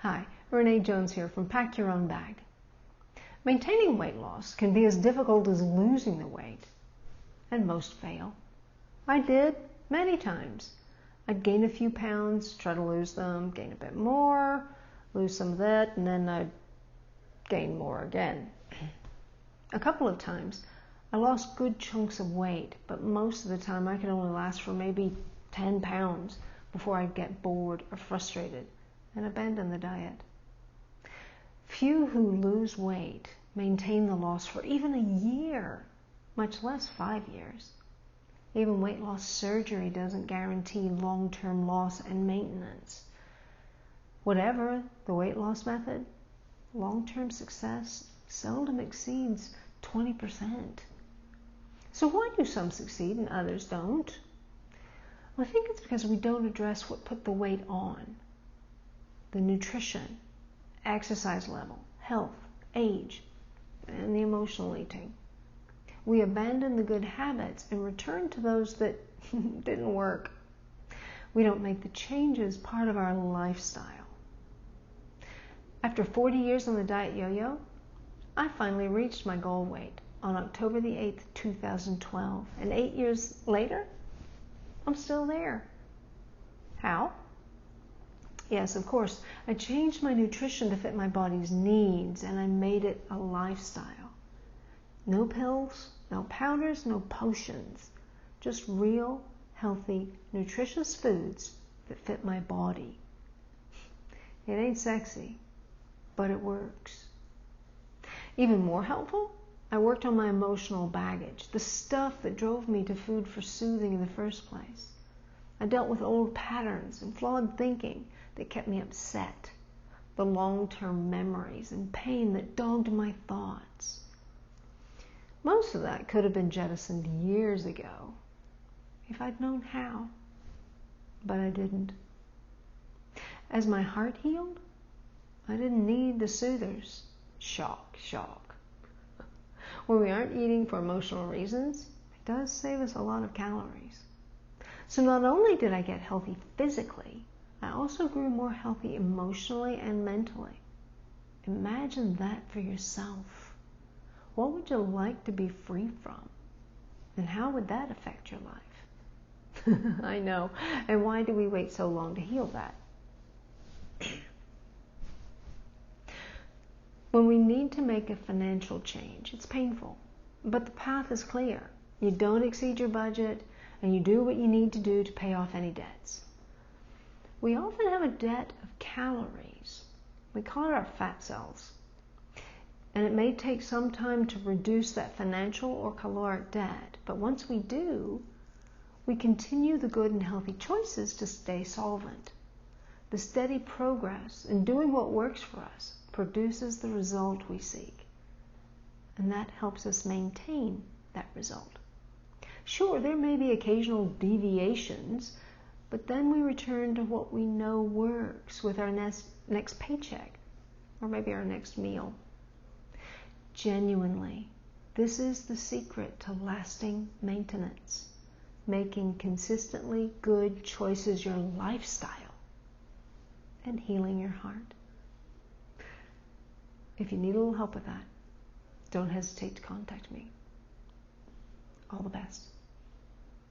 Hi, Renee Jones here from Pack Your Own Bag. Maintaining weight loss can be as difficult as losing the weight, and most fail. I did many times. I'd gain a few pounds, try to lose them, gain a bit more, lose some of that, and then I'd gain more again. A couple of times I lost good chunks of weight, but most of the time I could only last for maybe 10 pounds before I'd get bored or frustrated and abandon the diet. Few who lose weight maintain the loss for even a year, much less 5 years. Even weight loss surgery doesn't guarantee long-term loss and maintenance. Whatever the weight loss method, long-term success seldom exceeds 20%. So why do some succeed and others don't? Well, I think it's because we don't address what put the weight on. The nutrition, exercise level, health, age, and the emotional eating. We abandon the good habits and return to those that didn't work. We don't make the changes part of our lifestyle. After 40 years on the diet yo-yo, I finally reached my goal weight on October the 8th, 2012. And 8 years later, I'm still there. How? Yes, of course, I changed my nutrition to fit my body's needs, and I made it a lifestyle. No pills, no powders, no potions. Just real, healthy, nutritious foods that fit my body. It ain't sexy, but it works. Even more helpful, I worked on my emotional baggage, the stuff that drove me to food for soothing in the first place. I dealt with old patterns and flawed thinking that kept me upset, the long-term memories and pain that dogged my thoughts. Most of that could have been jettisoned years ago if I'd known how, but I didn't. As my heart healed, I didn't need the soothers. Shock. When we aren't eating for emotional reasons, it does save us a lot of calories. So not only did I get healthy physically, I also grew more healthy emotionally and mentally. Imagine that for yourself. What would you like to be free from? And how would that affect your life? I know. And why do we wait so long to heal that? When we need to make a financial change, it's painful, but the path is clear. You don't exceed your budget, and you do what you need to do to pay off any debts. We often have a debt of calories. We call it our fat cells. And it may take some time to reduce that financial or caloric debt, but once we do, we continue the good and healthy choices to stay solvent. The steady progress in doing what works for us produces the result we seek, and that helps us maintain that result. Sure, there may be occasional deviations, but then we return to what we know works with our next paycheck, or maybe our next meal. Genuinely, this is the secret to lasting maintenance, making consistently good choices your lifestyle, and healing your heart. If you need a little help with that, don't hesitate to contact me. All the best.